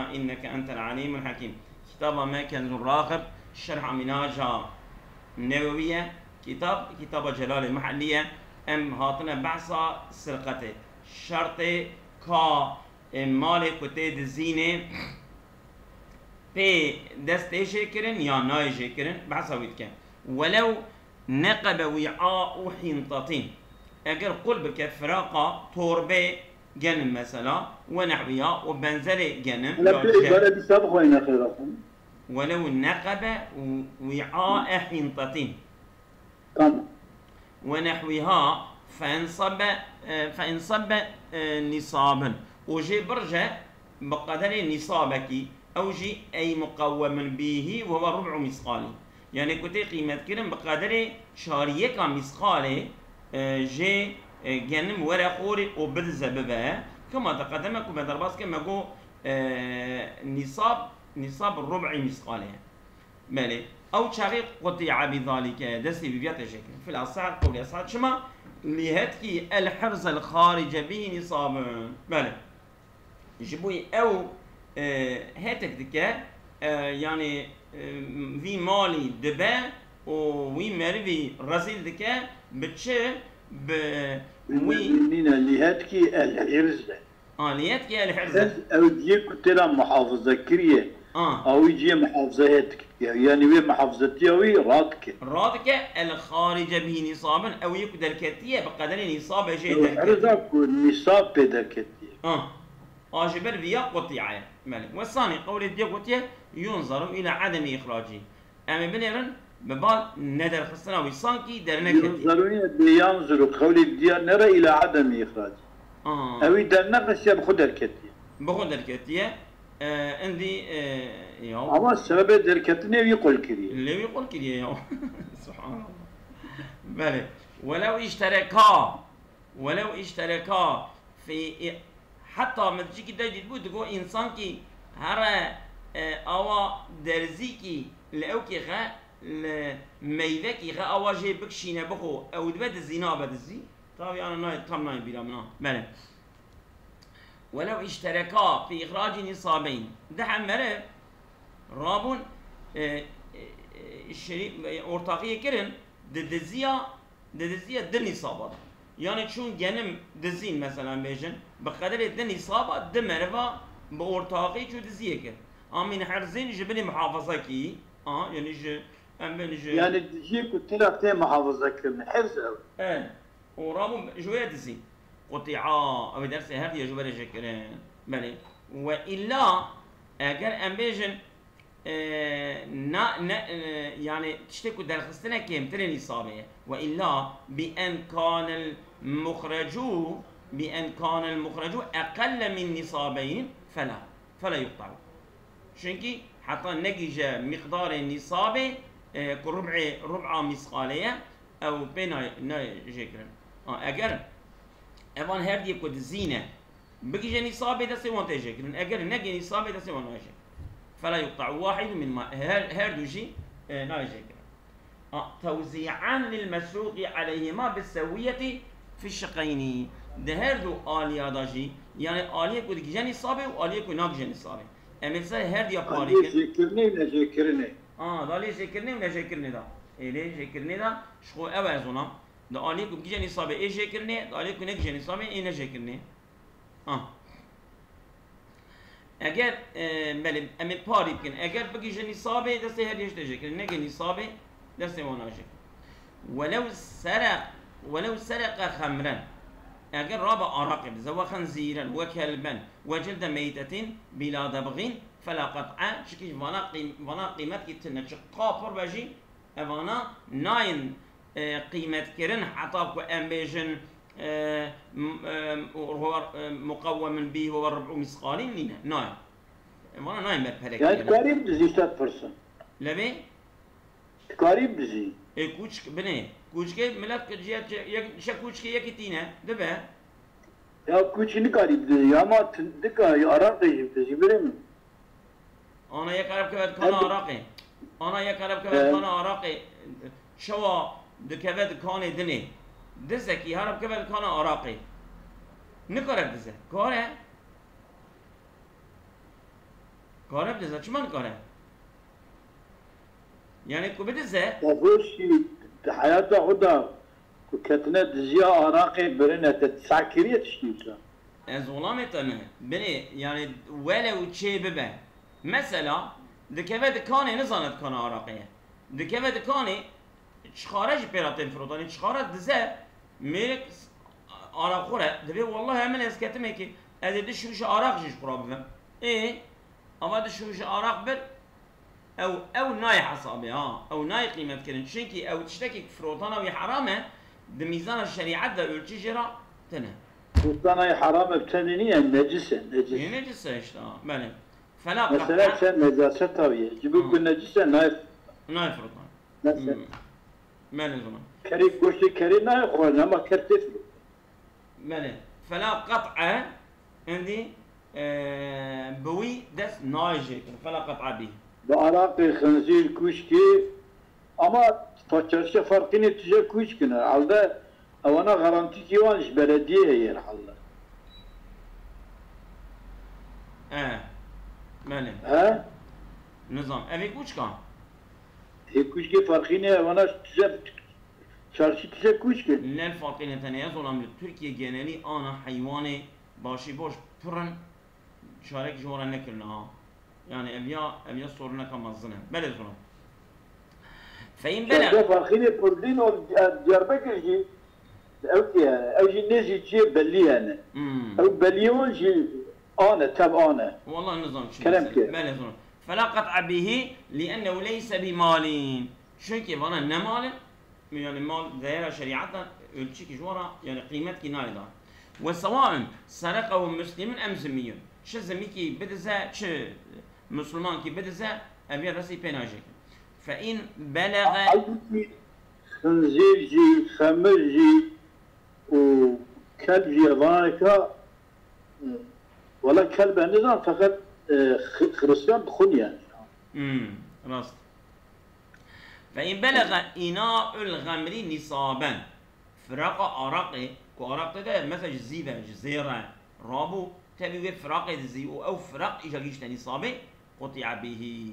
إنك أنت العليم الحكيم. كتاب ما كنز الراغب شرح منهاجها النووية. كتاب جلال المحلية ام هاتنا بحثا سرقته شرط كا مال كتي دزينه في دستي شكرن يا ناي شكرن بحثا ويتكن ولو نقب وعاء حنطتين اگر قل بك فراقة توربه جنم مثلا ونحوها وبنزل جنم ولو نقب وعاء حنطتين ونحوها فانصب نصابا وجي برجة بقدر نصابك أو جي أي مقوم به وهو ربع مثقالي يعني كنت قيمة كرم بقدر شارية مثقالي جي جنم ورا خوري وبرزة ببا كما تقدم كما درباس كما جو نصاب الربع مثقالي مالي أو شغي قطع بذلك دستي ببيات شكل في الأصحاب قول أصحاب شما لهتكي الحرز الخارج به نصاب مالي جبوي أو هاتك دكا يعني في مالي دبا وي مربي رزيل دكا بتشي ب وي لهتكي الحرز لهتكي الحرز أو ديك تلا محافظة كريه أو يجي محافظة هاتك يعني وين محافظتي أوي راتك الخارج به نصابا أو يقدر كتية بقدر نصاب جيدا الحرز نصاب بدكتية جبر فيها قطيعة مالك والثاني قول الدي قطيعة ينظر إلى عدم إخراجه أما بنيرن ببال ندر خصنا ويسانكي درنكتي ينظر قول الدي نرى إلى عدم إخراجه أو درنقش بخد الكتية عندي يو أما السبب دركتني ويقول كريه اللي يقول كريه يو سبحان الله مالك ولو اشتركا في حتى ما تجي كده تقول تقول إنسان كي هرا أوا درزي كي لأوكي غا الميذا كي غا أوا جي بكشينا بخو أو دبت الزنا بدزي طبعا أنا ناي تام ناي بيرا منا ماله ولو اشتركا في إخراج نصابين ده عمره رابون الشريك أورتاقية كرن دزيا دل نصابات يعني شون جنم دزين مثلا بيجن بقدر الدني نصابه دمرفا بأورتاقي شو دزيك امين حرزين جبني محافظه كي يعني يعني تجيك وتلعب تي محافظه كرن حرز او ورامو جويه دزين قطيعه او درس هذه جبر شكرين بلي والا اگر ام بيجن يعني تشتكوا درخستنا كم ترى نصابه والا بان كان المخرج اقل من نصابين فلا يقطع شنكي حتى نجي مقدار النصاب ربع مثقاليه او بين جيكرن اگر ايضا هذه كود زينه بقي نصاب ده سي وانت جيكرن اگر نجي نصاب ده سي وانت فلا يقطع واحد من ما هردوجي ناجيك توزيعا للمسروق عليهما بالسوية في الشقين ده هردو آلية داجي يعني آلية كود جاني صابي وآلية كود ناك جاني صابي أما مثلا هرد يا باري آلية جيكرني ولا جيكرني دالي جيكرني ولا جيكرني دا إيه جيكرني دا شخو أوازونا ده آلية كود جاني صابي إيه جيكرني ده آلية كود ناك جاني صابي إيه نجيكرني اگر بله ام پاری بکن اگر بگیش نصابه دسته هر یش تجکر نگه نصابه دسته واناجه ولو سرق خمرا اگر راب عراق بزوا خنزيرا وكلبا وجلد ميتة بلا دبغ فلا قطع شكيش وانا قيمت كتنا قافر باجي وانا ناين قيمت كرن حطاك ام بيجن هو مقوم به هو الربع مثقالين لنا نايم وانا نايم بالفلك يعني قريب دزي 100% لبي قريب دزي كوچ بني كوچ کے ملک جيات يك كوچ کے يكتينا دبا يا كوچ ني قريب دزي يا ما دكا عراقي دزي بريم انا يقرب كبد كان عراقي انا يقرب كبد كان عراقي شوا دكبد كان دني دزكي هرب كبد كان عراقي نقرب دزه كاره كاره بدزه چمان كاره يعني كو بدزه تفوشي حياته خدا كتنا دزيا عراقي برنا تسعكريه تشتيوتا ظلامت انا بني يعني ولو تشي ببه مثلا دكبه دكاني نزانت كان عراقيه دكبه دكاني تشخارج بيراتين فروتاني تشخارج دزه ميرك عراقوره دبي والله من اسكتم هيك ادي دشوش عراق جيش قرابه ايه اما دشوش عراق بر او ناي حسابي او ناي قيمه كرن شنكي او تشتكي فروتانا وي حرامه بميزان الشريعه ده التجرا تنه فروتانا حرام بتنينيه نجسه هي نجسه اشتا بله فلا مثلا sen نجاسه طاويه جيبوا بالنجسه ناي فروتانا مثلا بله زمان كري قشتي كري ناي خونا ما كرتفلو بله فلا قطعه عندي بوي دس نايجي فلا قطعه به بعراقي خنزير كوشكي اما تفكرش فرقيني تجا كوشكنا على انا غرانتي كيوانش بلديه هي الحل بله ها نظام ابي كوشكا هي كوشكي فرقيني وانا تجا çarşı tişe kuş ki. Ne farkıyla tanıyaz olan Türkiye geneli ana hayvanı başı boş pırın şarek jora ne kirna ha. Yani evya soruna kamazdına. Böyle sonra. Fein bela. Şarkı farkıyla pırdin o Diyarbakır ki ev yani ev ji nezi çiye belli yani. Ev belli olan ji ana tab ana. والله النظام شو كلام كده. بله sonra. فلا قطع به لأنه ليس بمال. çünkü bana ne malın? يعني مال ظاهرة شريعتنا ölçü جوارا يعني قيمة كنايدا وسواء سرقه مسلم أم زمي شو زمي كي بدزا شو مسلمان كي بدزا أبي راسي بيناجك فإن بلغ خنزير جي خمر جي وكلب جي ضانكا ولا كلب نظام فقط خريستيان بخون يعني راست فإن بلغ إناء الغمر نصابا فرق عرقه كعرقه ده مثلا جزيبة جزيرة رابو تبي فرق زي أو فرق إجا جيش نصابه قطع به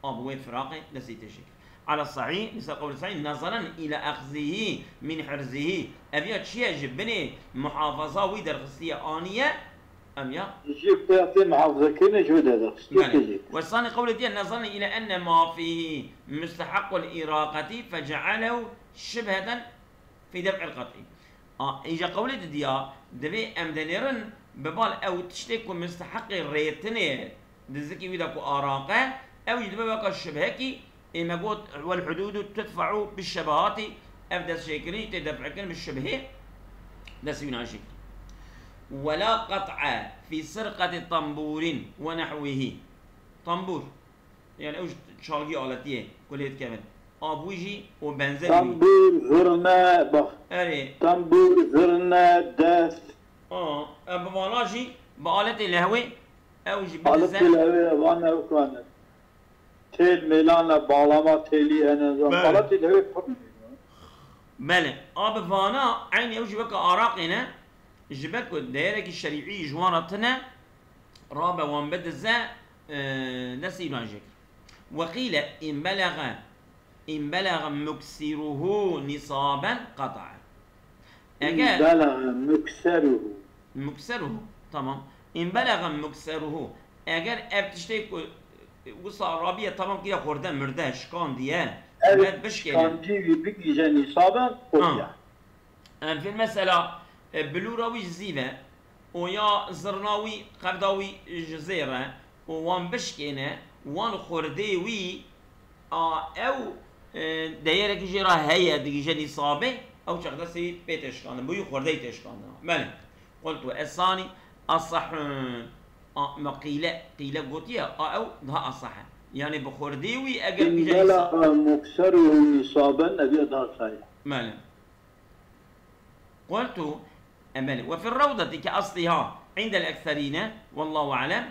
أبو فرق لسيتشك على الصحيح مثل قول الصحيح نظرا إلى أخذه من حرزه أبيات شيء جبني محافظة ويدر خصية آنية أم يا جيب تعطي محافظة كنا شو ده والثاني قول دي نظرا إلى أن ما فيه مستحق الإراقة فجعله شبهة في دفع القطع إجا قول دي دبي أمدنيرن ببال أو تشتكو مستحق الريتني دزكي ويدكو آراقة أو يدبي بقى الشبهكي إما قلت والحدود تدفع بالشبهات أبدا شيكري تدفع كلمة بالشبهة ده سيونا شكل ولا قطع في سرقة طنبور ونحوه طنبور يعني اوش شالقي آلتيه كل هيت كمان ابوجي وبنزل طنبور زرنا بخ اري طنبور زرنا داس بماناجي بآلة الهوي اوجي آلة الهوي وانا وكانت تيل ميلانا بالاما تيلي انا آلة الهوي بله فانا عيني اوجي بك آراقنا جبك الدائرة الشريعية جوارتنا رابع وانبدزا نسي ناجك وقيل إن بلغ مكسره نصابا قطع إن بلغ مكسره تمام إن بلغ مكسره أجر أبتشتك وصار رابية طبعا كده خوردن مرده شكان ديه evet شكان ديه بيجي نصابا قطع في المسألة بلوراوي جزيرة ويا زرناوي قرداوي جزيرة وان بشكينة وان خورديوي او دايرة جيرا هيا ديجاني صابة او شغلة سي بيتشكان بيو خوردي تشكان مالي قلت الثاني الصح ما قيل قوتيا او ده الصح يعني بخورديوي اجل بيجاني صابة مكسره نصابا ابي ده صحيح مالي قلت أمالي وفي الروضة كأصلها عند الأكثرين والله أعلم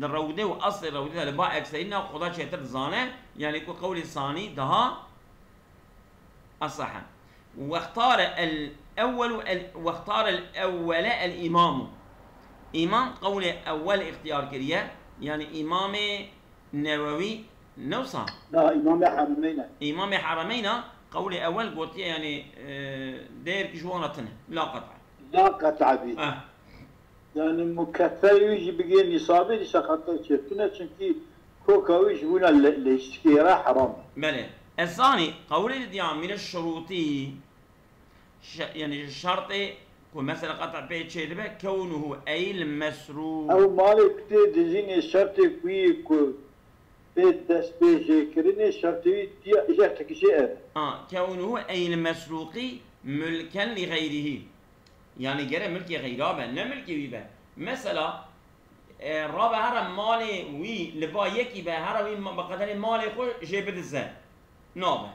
الروضة وأصل الروضة لباء أكثرين وخذا شيء زانة يعني يكون قول الثاني دها الصحة واختار الأول الإمام إمام قول أول اختيار كريه يعني إمام نووي نوصى لا إمام حرمين إمام حرمين قول أول قلت يعني دير كشوانتنا لا قطع لا قطع به يعني مكثر يجي بقي نصابي لسقطة شفتنا çünkü كوكاويش بنا الاستكيرة حرام. بله الثاني قول الديان من الشروطي يعني الشرط مثلا قطع بيت شيء ده كونه أي المسروق أو مالك تدزين الشرط كوي بيت دست بيجي كرني الشرط دي إجابتك شيء. كونه أي المسروق ملكا لغيره يعني جرى ملك غيره بل ملك ويبه مثلا رابع هرم مالي وي لبا يكي به هرم بقدر مالي خو جيب الزين نابه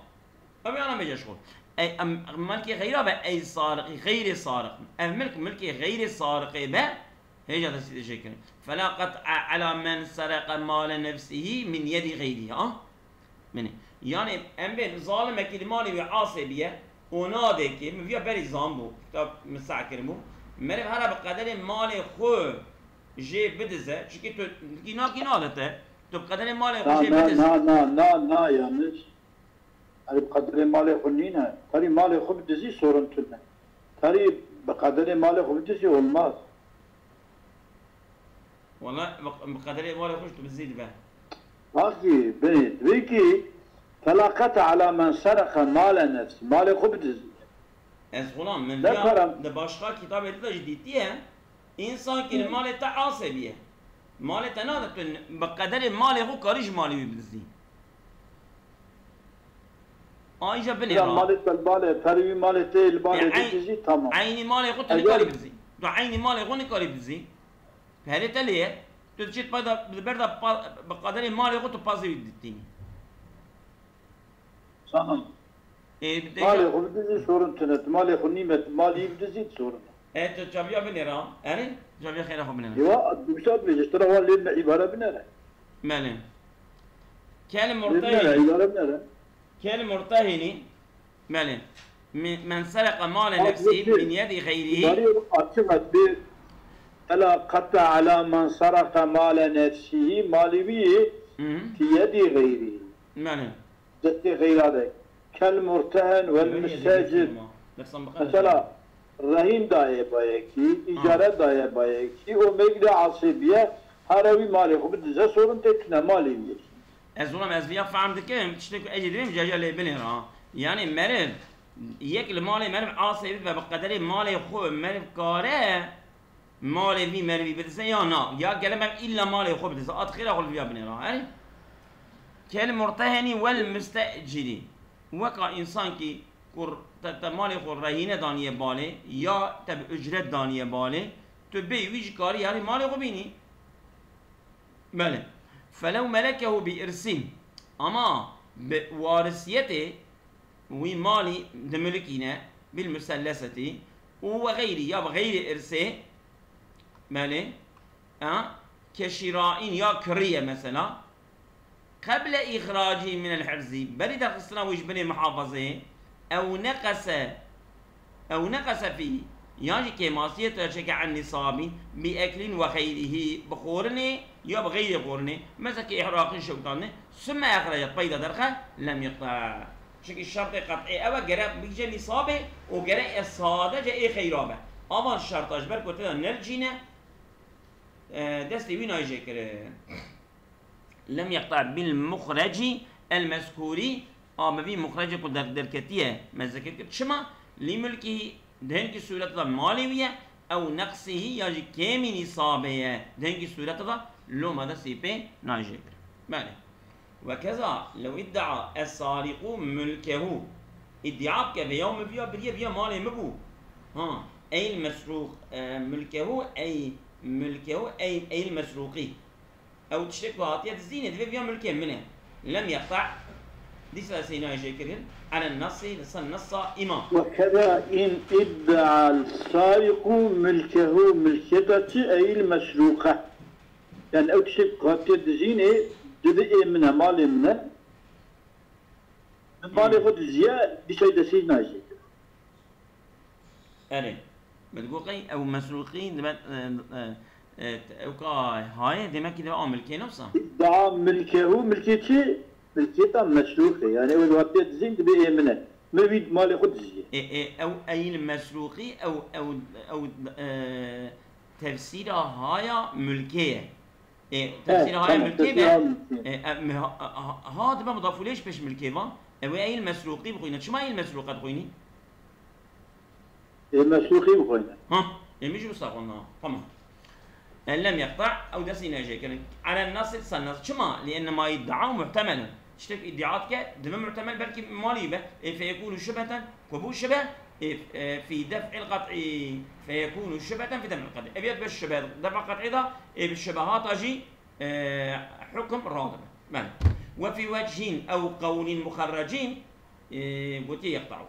أبي أنا بيجي شغل أي ملك غيره به أي سارق غير سارق ملك غير سارق به هي هذا الشيء فلا قطع على من سرق مال نفسه من يد غيره من يعني أم بين ظالم كي مالي وعاصي بيه ونادي كي مفيا بري زامبو طب مساكرمو مريم هرا بقدر مالي خو جي بدزه çünkü كي نادته تو بقدر مالي خو جي بدزه لا yanlış. Hani بقدر مالي خنينه ترى مالي خو بدزي sorun tüne. ترى بقدر مالي خو بدزي olmaz. والله بقدر مالي خوش بتزيد به. أخي بني بيكي فلاقت على من سرق مال نفسه مال خو بدزي. از غلام من فيها ده باشخا كتاب ده جديدية إنسان كي المال تعاصي بيه مال تنادت بقدر مال هو كارج مالي بدزي آيجا بني يا مال بالبال تروي مال تيل بال بدزي تمام عيني مال هو تنكاري بدزي تو عيني مال هو نكاري بدزي فهذا تليه تجيت بدا بردا بقدر مال هو تبازي بدتيني صح مالي خو بدزي sorun تنت مالي خو نيمت مالي بدزي sorun. تو جابيا بنيرا يعني جابيا خير أخو بنيرا. يوا دوشات بيجي ترى هو اللي عبارة بنيرا. ماله. كان مرتهن. عبارة بنيرا. كان مرتهن ماله من سرق مال نفسه من يد غيره. مالي أتشهد ب ألا قطع على من سرق مال نفسه مالي بيه في يد غيره. ماله. جت غير هذا. كالمرتهن والمستاجر مثلا رهين داية بايكي إجارة داية بايكي ومجد عصبية هروي مالي خو بدزا sorun تتنا مالي ميش أزولم أزبيا فهم دكيم تشتكي أجي دريم جاجا اللي بنيرا يعني مرد يك المالي مرد عصبي بقدر مالي خو مرد كاره مالي في مرد بدزا يا نا يا كلام إلا مالي خو بدزا أدخل أقول فيها بنيرا يعني كالمرتهن والمستأجر وكا إنسان كي كور مالي خور رهينه دانيه باله یا تب اجرت دانيه باله تو بي ويج كاري يعني مالي خو بيني بله فلو ملكه بإرثه اما بوارثيته وي مالي دملكينه بالمثلثه وغيره يا بغير إرثه بله كشراء يا كريه مثلا قبل إخراجه من الحرز بريد الخصنا ويش بني محافظه أو نقص فيه يعني كماسية تشكى عن نصابي بأكل وخيره بخورني يا بغير خورني مثل كإحراق الشوطان ثم أخرجت بيضة درخة لم يقطع شكل الشرط قطعي أو جرى بيجي نصابه وجرى الصادة جاء خيرابه أما الشرط أجبر كتير نرجينا دستي وين أيجي كره لم يقطع بالمخرج المذكوري ما بي مخرج کو در کتیه ما ذکر کرد شما لملكه دهن کی صورت دا مالویه او نقصه یا کمی نصابه دهن کی صورت دا لو ماذا سيبه ناجي بله وكذا لو ادعى السارق ملكه ادعاء في يوم فيها بريه ماله مبو اي المسروق ملكه اي ملكه اي المسروقي او تشتك بهاتيه الزينه فيها ملكه منه لم يقطع ديس سينا جيكرين على النص النص إمام وكذا إن ادعى السارق ملكه ملكته أي المسروقة يعني أو تشك قاتل دزينة دبئ منها مال منها مال ياخد زيادة ديس هيدا سينا جيكرين أنا بتقولي أو مسروقين اوكا هاي ديما كده ملكي نفسه ادعاء ملكه ملكيتي ملكيته مسروقه يعني الوقت زين تبي منه ما بيد مال ياخذ زي او اي المسروقي او تفسيرها هاي ملكيه تفسيرها هاي ملكيه هذا ما مضاف ليش باش ملكيه او اي المسروقي بخوينا شو ما هي المسروقه بخويني المسروقي بخوينا ها مش مستقلنا تمام لم يقطع او دسينا جاي على النص النص شما لان ما يدعى محتملا اشتك ادعاءك دم محتمل بلكي مالي فيكون شبهه كبو شبه في دفع القطع فيكون شبهه في دفع القطع ابيض بالشبه دفع القطع ده بالشبهات اجي حكم رادب وفي وجه او قول مخرجين قلت يقطعوا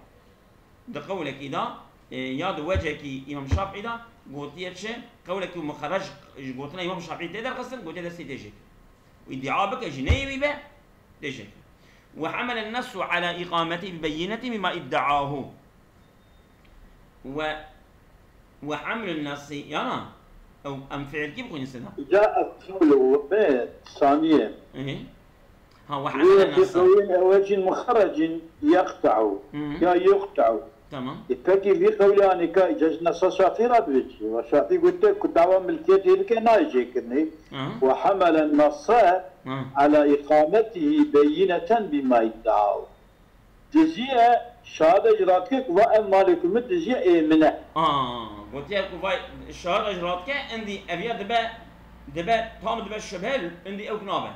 ده قولك اذا ياد وجهك امام شافعي ده قلت يتش قولك مخرج قلتنا امام شافعي تقدر قصد قلت هذا سيتجيك وادعاء جنيوي به تجيك وحمل النص على اقامته ببينه مما ادعاه وحمل النص يانا او ام فعل كيف يكون يصير جاء قوله ثانيه ها وحمل النص وجه مخرج يقطع يا يقطع تمام يتكي في قولاني كاجز نص شافعي رابيتي وشافعي قلت لك دعوة ملكيتي لك نايجي كني وحمل النص على إقامته بينة بما يدعاه جزية شهادة إجراتك وأما لكم الجزية إيمنة قلت لك الشهادة إجراتك عندي أبيا دبا تام دبا الشبهل عندي أو كنابة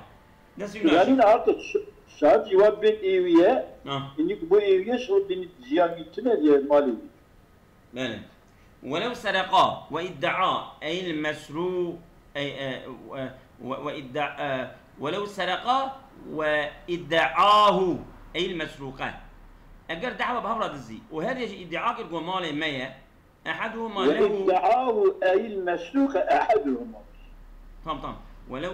يعني نعرف شهادة جواب بين إيوية إنك بو إيوية شغل بين الجزية ميتنا ديال مالي لا ولو سرقا وادعى أي المسروق وادعى ولو سرقا وادعاه أي المسروقات أجر دعوة بهبرة الزي وهذا يجي ادعاء الجو مالي مية أحدهما له وادعاه أي المسروق أحدهما طم ولو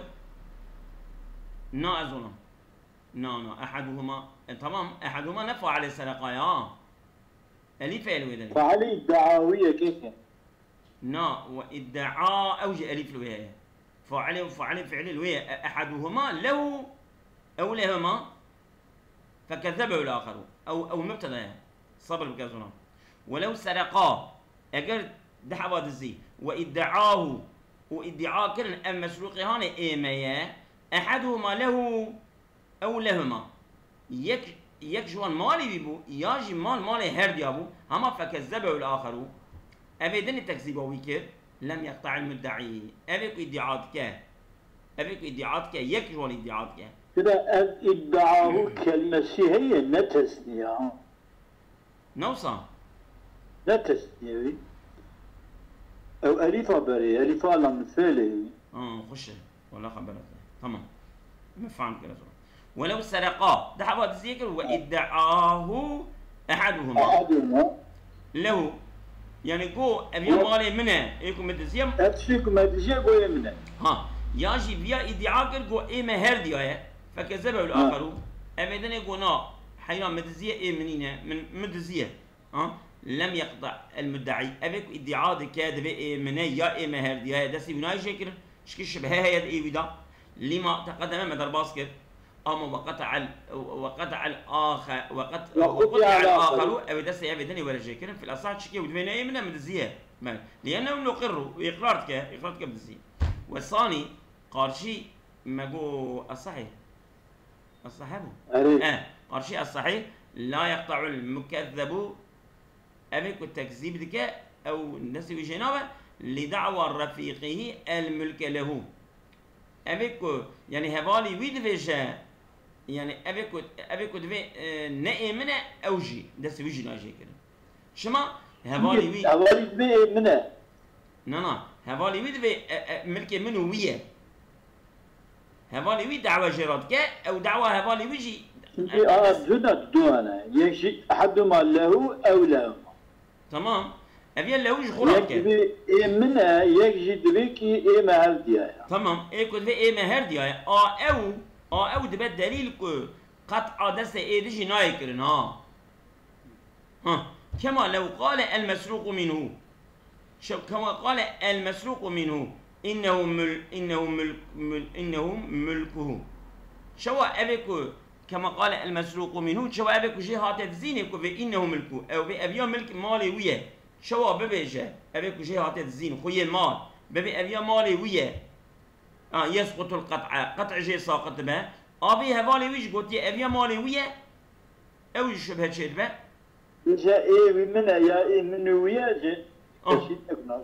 أظن أحدهما تمام أحدهما نفع على السرقة أليف الويدن فعلي الدعاوية كيف وادعاء أوجه أليف الويدن فعل فعل الوية أحدهما له أو لهما فكذبه الآخر أو مبتدأ صبر بكذا ولو سرقا أجر دحوات الزي وادعاه وادعاء كرن المسروق هان إيميا أحدهما له أو لهما يك جوان مالي بيبو ياجي مالي هردي أبو هما فكذبه الآخر أبدا التكذيب ويكر لم يقطع المدعي أبيك ادعاءك يك جوان ادعاءك كده ادعاه كالمسيحية نتسنية نوصى نتسنية أو أليفا بري أليفا لم فعله خش ولا خبرت تمام ما فهمت كده ولو سرقا ده حواد الذكر وادعاه أحدهما له يعني جو أبي مالي منه يكون مدزيم أتفيكم مدزيم جو منه ياجي بيا ادعاء جو إما هردي فكذبه الآخر أبدا يقول حينا مدزية منينة من مدزية لم يقطع المدعي أبيك ادعاء كاذب منه يا إما هردي ده سيبناي شكل شكل شبه هي الإيودا لما تقدم مدر باسكت أما وقطع الآخر وقطع الآخر أبدا سيبدني ولا شكل في الأصح شكل ودمنا يمنا مدزية لأنهم نقروا إقرارك بدزية والثاني قارشي ما جو الصحيح قارشي الصحيح لا يقطع المكذب أبيك التكذيب ذكاء أو نسي جنابه لدعوى رفيقه الملك له أبيك يعني هبالي ويدفيجا يعني أبيك دفي نأمنة أوجي دس ويجنا جي كده شما هبالي دفي منه هبالي ويدفي ملك منه ويا هبالي وي دعوى جرادك أو دعوى هبالي ويجي جدا دوانا يجي أحدهما له أو له تمام أبي له وجه خلاص كده منها يجي دبيكي إيه ما هرديها تمام إيه كده إيه ما هرديها أو ده بالدليل قطع دست إيه دي نايكرن كما لو قال المسروق منه كما قال المسروق منه إنه ملكه شو أبيكو كما قال المسروق منه شو أبيكو جهات الزين في إنه ملكه أو بأبيا ملك مالي ويا شو ببيجه أبيكو جهات الزين خوي المال ببي أبيا مالي ويا يسقط القطع قطع جي ساقط به أبي هوالي ويش قلت يا أبيا مالي ويا أو يشبه شيء به إجا إيه من يا إيه من ويا جن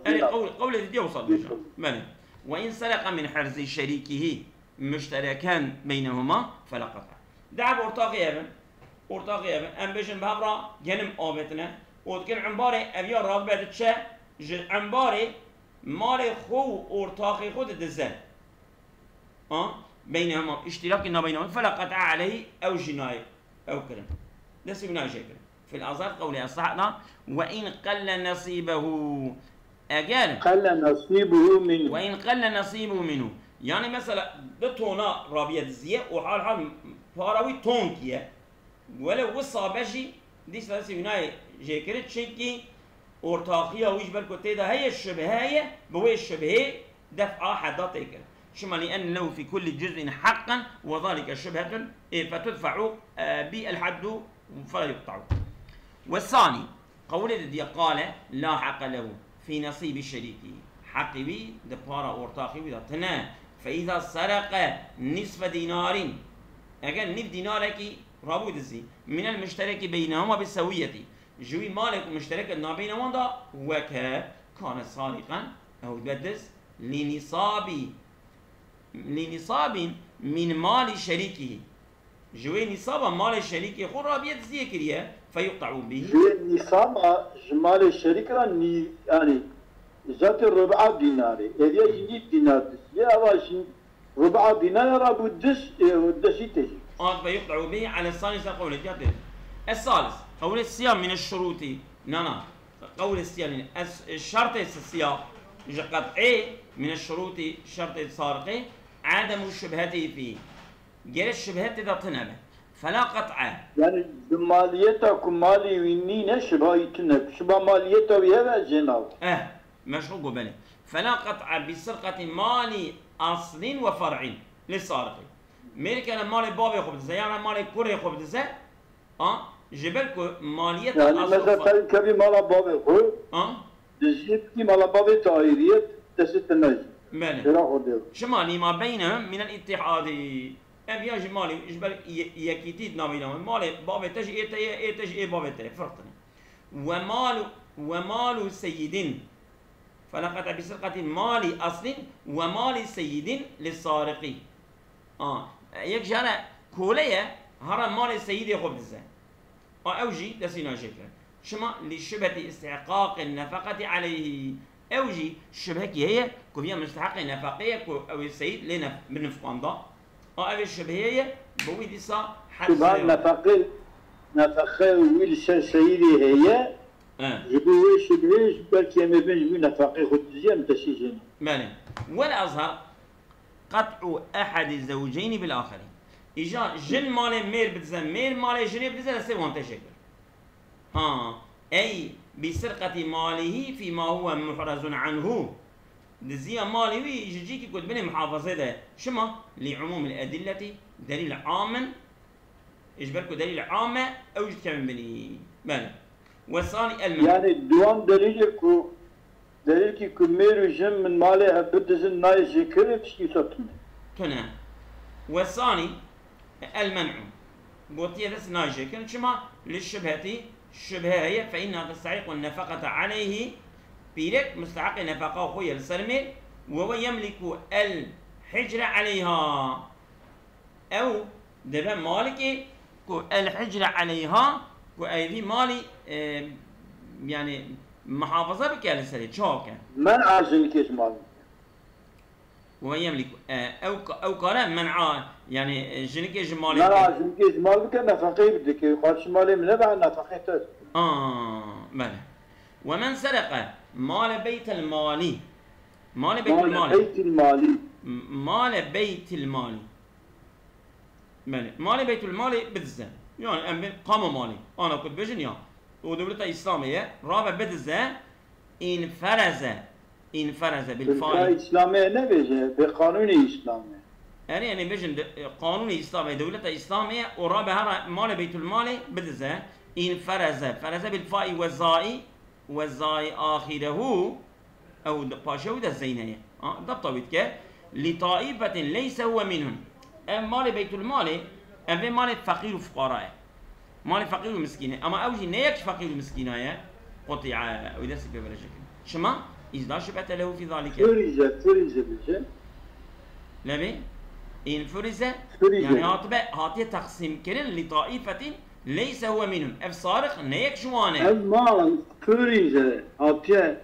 يعني قول دي وصل مالي وإن سرق من حرز شريكه مشتركان بينهما فلا قطع دعب أرتاقي أبن أم بيشن بهبرا جنم آبتنا وتكن عمباري أبيا رغبة تشا عمباري مال خو أرتاقي خود دزان بينهما اشتراك بينهما فلا قطع عليه أو جناية أو كلام ليس جناية شكل في الأزهر قولي أصحنا وإن قل نصيبه أجل قل نصيبه منه وإن قل نصيبه منه يعني مثلا بتونا رابية الزية وحال فاروي تونكية ولو وصى بشي دي سلاسي هناي جيكرت شنكي ارتاقية ويش بالكو تيدا هي الشبهية بوي الشبهية دفعة حداتك شما لأن له في كل جزء حقا وذلك شبهة فتدفع بالحد فلا يقطع. والثاني قول الذي قال لا حق له في نصيب الشريك حق بي دبارة ارتاقي وذاتنا فإذا سرق نصف دينار أجل نصف دينارك رابو دزي من المشترك بينهما بالسوية جوي مالك مشترك ما بينهما وكا كان سارقا أو بدز لنصاب من مال شريكه جوي نصاب مال شريكه خو رابية دزي كريه فيقطع به جوي نصاب مال الشريك يعني ذات الربع ديناري إذا يجي دينار يا واشين ربع دينار رابو دس تجي فيقطع به على الثالث قول الثالث قول الصيام من الشروط قول الصيام الشرط الصيام قطعي من الشروط شرط السارق عدم الشبهة فيه غير الشبهة إذا تنبه فلا قطع يعني ماليتك مالي وينين شبه يتنب شبه ماليته ويها جناب مشروق بله فلا قطع بسرقة مال أصل وفرع للسارق ملك مال بابي خبز يعني مال كوري خبز جبلكو مالية يعني مثلا كبي مال بابي خو جيب كي مال بابي تايرية تست النجم بله شمالي ما بينهم من الاتحاد أبيا جمالي جبل يكيتيد نابينهم مال بابي تجي تجي بابي تجي فرقنا ومال سيد فلا قطع بسرقة مال أصل ومال سيد للسارق يك جانا كولية هرا مال السيد يخوف الزين أوجي دسينا شكرا شما لشبهة استحقاق النفقة عليه أوجي الشبهة هي كوفيا مستحق النفقية أو السيد لنا بنفقان ضا أو الشبهة بوي ديسا شبهة نفقة والسيد هي جبوي شبهة بلكي ما بين نفقة خد زين تسيجين مالي والأظهر قطع أحد الزوجين بالآخر إجا جن مال مير بتزن مير مال جن بتزن لسيبون تشكر أي بسرقة ماله فيما هو محرز عنه دزيا ماله يجيكي كنت بني محافظة ده شما لعموم الأدلة دليل عام إجبركو دليل عام أو كمان بني مالي والثاني يعني دوام دليلك كمير جن من ماله بتزن ناي ذكر تشي تنا والثاني المنع بوتيه ذس ناجي كان شما للشبهة الشبهة هي فإنها تستحق النفقة عليه بيرك مستحق النفقة خويا السلمي وهو يملك الحجر عليها أو دبا مالك الحجر عليها وأيدي مالي يعني محافظة بكال السرير شو كان منع جنكيش مالك ويملك أو قال منع يعني جنكيش مالك منع جنكيش مالك نفقي بدك يقال شمالي من نبع نفقي تد بلى ومن سرق مال بيت المال مال بيت المال مال بيت المال بالزين يعني أمين قام مالي أنا كنت بجن يعني ودولة إسلامية رابع بدزة إن فرز إن فرز بالفاء الإسلامية نبيجه بقانون إسلامي يعني بيجن قانون إسلامي دولة إسلامية ورابها مال بيت المال بدزه إن فرز بالفاء والزاي آخره أو باشا وده الزينية ضبطه بيتك لطائفة ليس هو منهم مال بيت المال أم مال فقير وفقراء مال فقير ومسكين أما أوجي نيكش فقير ومسكين قطع وده سبب رجل شما إذا شبهت له في ذلك فرز بيجه لبي إن فرز يعني هاتي تقسيم كرن لطائفة ليس هو منهم اف صارخ نيك شوانه اما فرز هاتي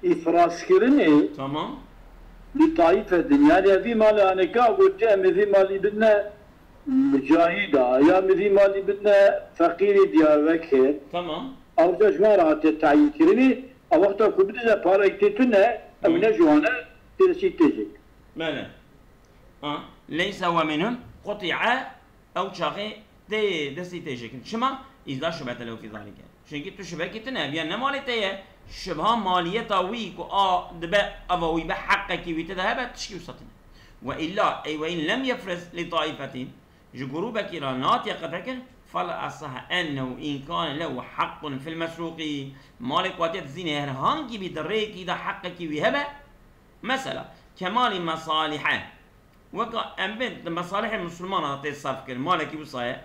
إفراس كرني تمام لطائفة يعني في مال أنا كأقول جامع في مالي بدنا مجاهدة يا في مالي بدنا فقير ديار وكيل تمام أرجع جوار هاتي تعيين كرني أوقات كبدنا بارايتنا أو نجوانا ترسي تجي مالا ليس هو منهم قطع أو شاغي دسي تجيك شما إذا شبهت له في ذلك شنكي تو شبهكتنا بيان مالتيه شبه مالية ويك دبا أبوي بحقك ويتذهب تشكي وسطنا وإلا أي وإن لم يفرز لطائفة جروب كيرانات يقدرك فلا أصح أنه إن كان له حق في المسروق مالك واتيت زينه هرهانكي بدريك إذا حقك ويهبه مثلا كمال مصالحه وكا أنبنت مصالح المسلمان تصرف كل مالك وصايا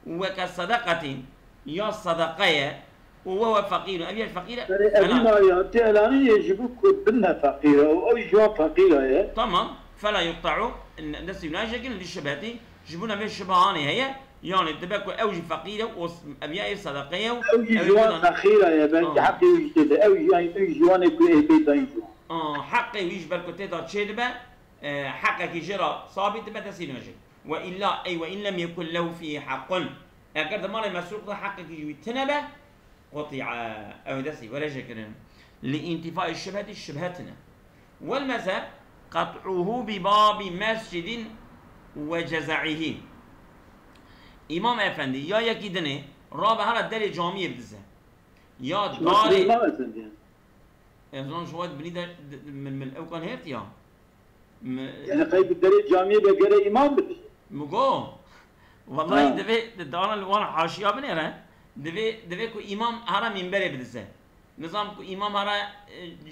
وكصدقة يا صدقية وهو فقير أبي الفقير أبي ما يأتي الآن يجب كلنا فقيرة أو يجوا فقيرة تمام فلا يقطعوا الناس يناجك للشبهات يجيبون به الشبهان هي يعني تبقى أوجي فقيرة وأبياء صدقية أو يجوا فقيرة يا بنت حقي ويجتد أو يجوا يكون بيت حقي ويجبر كتير تشيدبه حقك جرى صابت بتسينوجي وإلا أي وإن لم يكن له فيه حق أكرد مال المسروق ده حقك يتنبه قطع أو دسي ولا شكرا لانتفاء الشبهتنا والمذهب قطعه بباب مسجد وجزعه إمام أفندي يا يكيدني رابع هذا الدري جامعي بدزه يا داري يعني شو بني من الأوقان هيرت يا يعني قيب الدري الجامعي بقرا إمام بدزه مقو والله دبي دارنا الوان حاشية بنيره دبي كو إمام هذا منبر بدزه نظام كو إمام هذا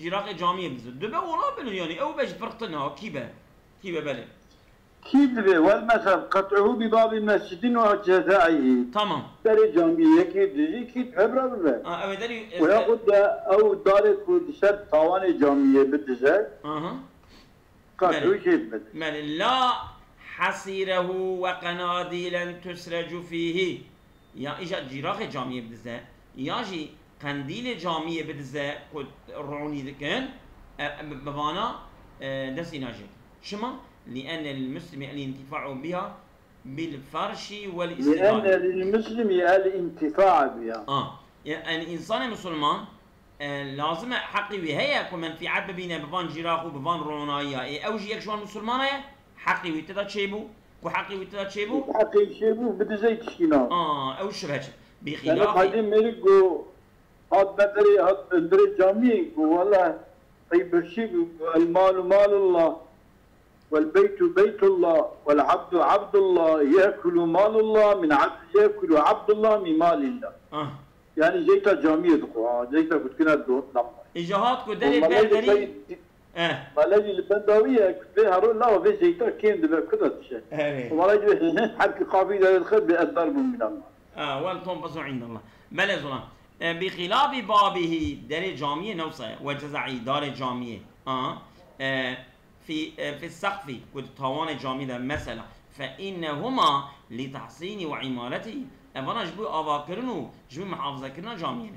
جراق جامعي بدزه دبي ولا بنو يعني أو بيج فرقتنا كيبه بله كيدبه والمذهب قطعه بباب المسجد وجزائه تمام دري جامعي كيدجي كيد عبرة ببه أو دري ويأخذ أو دار كودشات طواني جامعي بدزه قطعه كيد بدزه من لا حصيره وقناديلا تسرج فيه يا إجا جراق جامعي بدزه ياجي قنديل جامعي بدزه كود رعوني ذكن ببانا دسي ناجي شما لأن للمسلم الانتفاع بها بالفرش والاستفادة لأن للمسلم الانتفاع بها يعني الإنسان المسلمان لازم حقي وهي كمنفعات ببينه بفان جراخو بفان رونايا أو جيك شوان مسلمانه حقي ويتدا تشيبو وحقي ويتدا تشيبو حقي تشيبو بدي زي تشكينا أو شبهش بخلاف أنا قاعدين ميرجو هاد بدري هاد بدري جامي والله طيب الشيء المال مال الله والبيت بيت الله والعبد عبد الله يأكل مال الله من عبد يأكل عبد الله من مال الله يعني جيتا جامعة دقوا جيتا قلت كنا دور نعم إجاهات كدري بندري ملاجي البنداوية كتبه هارون لا وفي جيتا كين دبا كده تشي وملاجي حق قافية الخير بأدار من الله والتون بسوا عند الله بلا زلان بخلاف بابه دار جامعة نوصى وجزعي دار جامعة في السقف والطوان جامعة مثلا فإنهما لتحسين وعمارته أبنا جبوا أواكرنو جبوا محافظة كرنا جامعة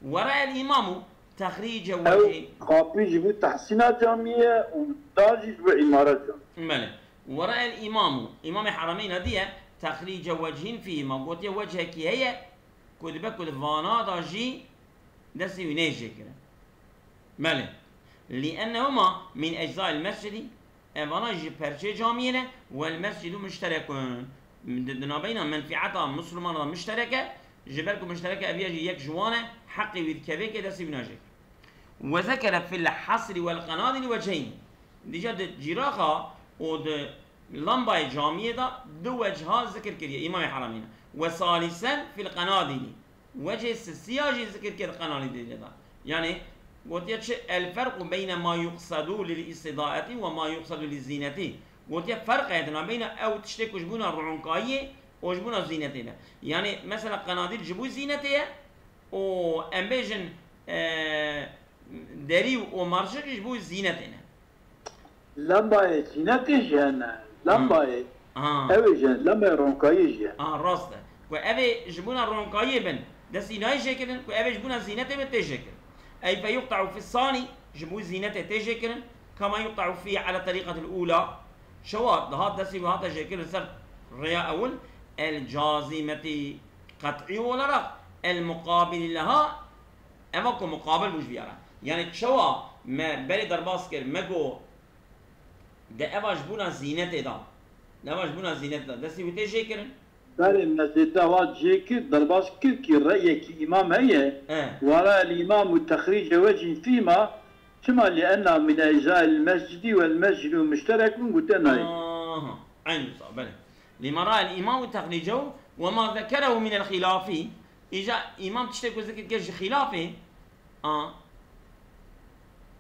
ورأى الإمام تخريج وجه خاطي جبوا تحسين جامعة ودار جبوا عمارة جامعة ورأى الإمام إمام حرمين هذه تخريج وجه فيه ما قلت وجهك هي كتبك فانا داجي دسي ونيجي كده ماله لأنهما من أجزاء المسجد أبنا جبرشة جامعة والمسجد مشترك بين منفعتها مسلمان مشتركة جبركم مشتركة أبيجي يك جوانة حقي ويذكبك دسي ونيجي وذكر في الحصر والقنادل وجهين ديجا جيراخا ود لمبا جامعه دا دو وجهها ذكر كريه امام حرمين وثالثا في القنادل وجه السياج ذكر كده قنادل دا يعني قلت الفرق بين ما يقصد للاستضاءة وما يقصد للزينة قلت فرق بين او تشتك وجبونا الرعنقاية وجبونا زينتنا يعني مثلا قناديل جبو زينتها و امبيجن دري ومارشك جبو زينتنا لما زينتي جانا لما اوي جان لما رعنقاية جان راسته وابي جبونا الرعنقاية بن دسي ناي شكلن وابي جبونا زينته بتشكل أي فيقطع في الصاني جبو زينته تجكرن كما يقطع فيه على الطريقة الأولى شوات هذا دسي وهذا جكر سر رياء أول الجازمة قطعي ولا رق المقابل لها أماكو مقابل وش بيارا يعني شوا ما بلي درباسكر مجو ده أبا جبونا زينته دا أبا جبونا زينته دا دسي وتجكرن بله مسجد واد جيكي درباس كي رأيك إمام هي وراء الإمام وتخريج وجه فيما ثم لأن من أجزاء المسجد والمسجد مشترك قلت أنا عين صح بله لما رأى الإمام وتخريجه وما ذكره من الخلاف إجا إمام تشتكي ذكر كيش خلافه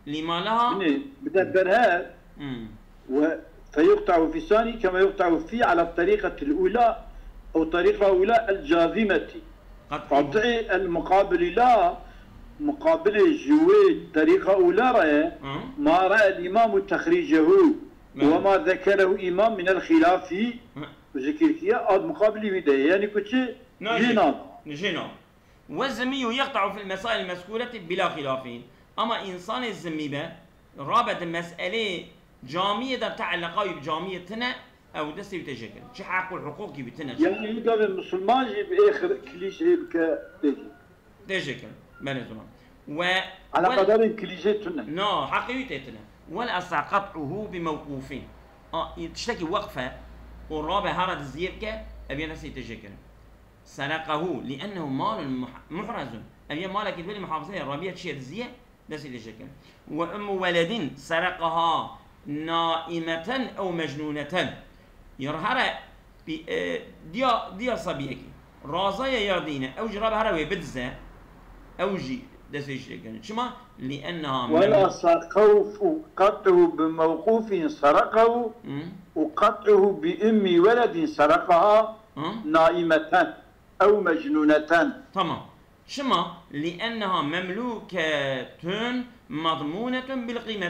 لما لها بدبرها فيقطع في الثاني كما يقطع فيه على الطريقة الأولى أو طريقة أولى الجازمة قطعي المقابل لا مقابل جوي طريقة أولى رأي ما رأى الإمام تخريجه وما ذكره إمام من الخلاف ذكر كيا مقابل بداية يعني كتشي جينا والزمي يقطع في المسائل المذكورة بلا خلاف أما إنسان الزمي به رابط المسألة جامية تعلقها بجاميتنا او دستي بتجكر شي حق الحقوق بتنا يعني يقدر المسلمان يجيب اخر كليشيه بك تجكر بني زمان على قدر كليشيتنا نو حقيقتنا ولا قطعه بموقوف تشتكي وقفه والرابع هرد الزيبكه ابي ناس يتجكر سرقه لانه مال محرز ابي مالك البلي محافظه الرابيه شيء الزيه ناس يتجكر وام ولد سرقها نائمة أو مجنونة يرهر ديا صبيكي رازايا يردينا أو جراب هروي بدزة أو جي دسيش كان شما لأنها ولا سقوف قطعه بموقوف سرقه وقطعه بأم ولد سرقها نائمة أو مجنونة تمام شما لأنها مملوكة مضمونة بالقيمة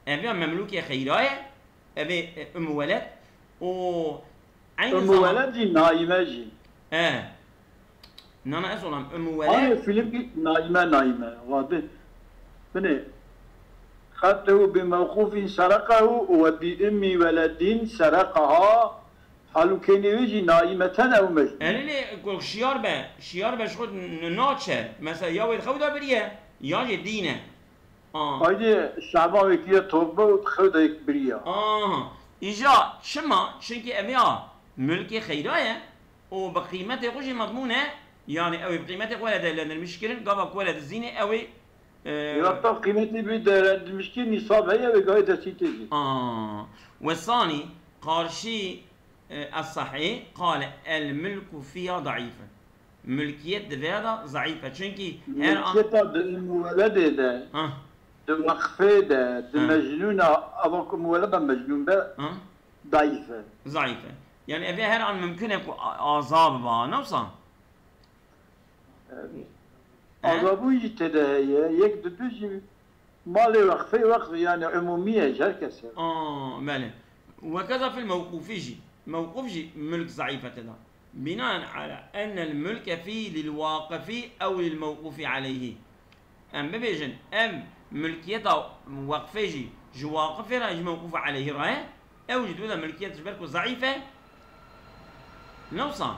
أبي مملوكة خيراية أبي أم ولد و أم ولد نايمة جي نانا أصلا أم ولد فيلم نايمة واضح بني خطه بموقوف سرقه وبأم ولد سرقها حالو كيني يجي نائمة أو مجنون أنا لي أقول شيار بشخد ناتشر مثلا يا ويد خودا بريه يا جدينه هايدي شعبان وكيه توبه وتخودا يكبريه إجا شما شنكي أبيا ملكي خيرايا وبقيمته خوشي مضمونة يعني أو بقيمته ولد لأن المشكلة قابك ولد الزينة أو يرطب قيمتي بدا المشكلة نصاب هي وقاية تسيتي والثاني قارشي الصحيح قال الملك فيها ضعيفة ملكية دفادا ضعيفة شنكي ملكية المولد ده وقفه ده مجنونة أظنكم ولدا مجنون ده ضعيفة يعني أبي هر عن ممكن يكون عذاب بها نوصا عذابو يتدهي يقدر بيجي مالي وقفه يعني عمومية جالكسر بله وكذا في الموقوف موقوف ملك ضعيفة ده بناء على أن الملك فيه للواقف أو للموقوف عليه أم ببيجن أم ملكيته وقفه جو واقفه راج موقوف عليه راه أو جدوده ملكية جبركو ضعيفة نوصى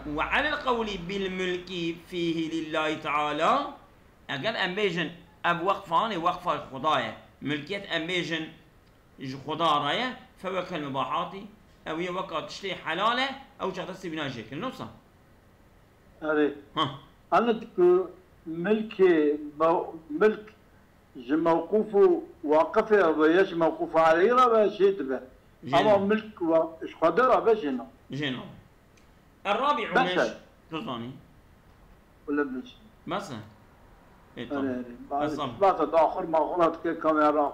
وعلى القول بالملك فيه لله تعالى أقل أم بيجن أب وقفان وقفة خدايا ملكية أم بيجن خدا راية فهو كالمباحات أو يوقع تشتري حلالة أو شغلة بناء شكل نوصى أنا تقول ملك موقوف واقف ويش موقوف عليه راه شيء به اما ملك واش قدر باش هنا جينا الرابع مش تظني ولا بس بس بس اخر ما غلط كاميرا